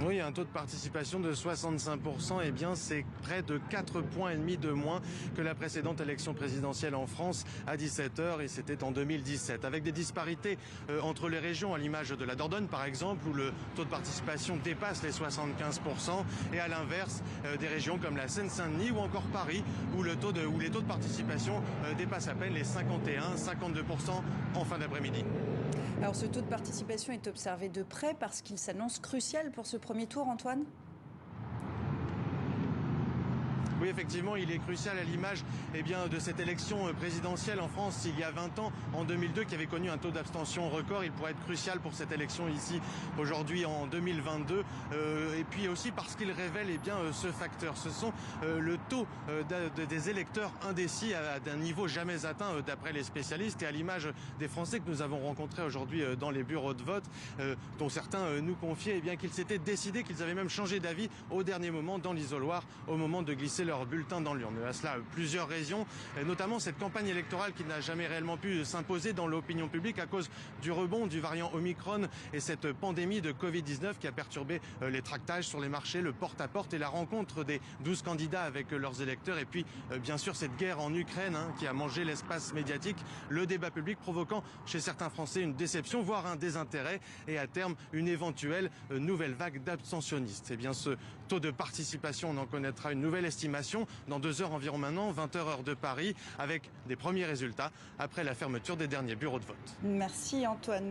Oui, un taux de participation de 65%, eh bien c'est près de 4,5 points de moins que la précédente élection présidentielle en France à 17h, et c'était en 2017. Avec des disparités entre les régions, à l'image de la Dordogne par exemple, où le taux de participation dépasse les 75%, et à l'inverse des régions comme la Seine-Saint-Denis ou encore Paris, où les taux de participation dépassent à peine les 51-52% en fin d'après-midi. Alors ce taux de participation est observé de près parce qu'il s'annonce crucial pour ce premier tour, Antoine ? Oui, effectivement, il est crucial à l'image de cette élection présidentielle en France il y a 20 ans, en 2002, qui avait connu un taux d'abstention record. Il pourrait être crucial pour cette élection ici, aujourd'hui, en 2022. Et puis aussi parce qu'il révèle ce facteur. Ce sont le taux des électeurs indécis d'un niveau jamais atteint d'après les spécialistes, et à l'image des Français que nous avons rencontrés aujourd'hui dans les bureaux de vote, dont certains nous confiaient qu'ils s'étaient décidés, qu'ils avaient même changé d'avis au dernier moment dans l'isoloir, au moment de glisser leur bulletin dans l'urne. À cela, plusieurs raisons, notamment cette campagne électorale qui n'a jamais réellement pu s'imposer dans l'opinion publique à cause du rebond du variant Omicron et cette pandémie de Covid-19 qui a perturbé les tractages sur les marchés, le porte-à-porte et la rencontre des 12 candidats avec leurs électeurs. Et puis, bien sûr, cette guerre en Ukraine qui a mangé l'espace médiatique, le débat public, provoquant chez certains Français une déception, voire un désintérêt, et à terme, une éventuelle nouvelle vague d'abstentionnistes. Ce taux de participation, on en connaîtra une nouvelle estimation dans 2 heures environ maintenant, 20h heure de Paris, avec des premiers résultats après la fermeture des derniers bureaux de vote. Merci Antoine.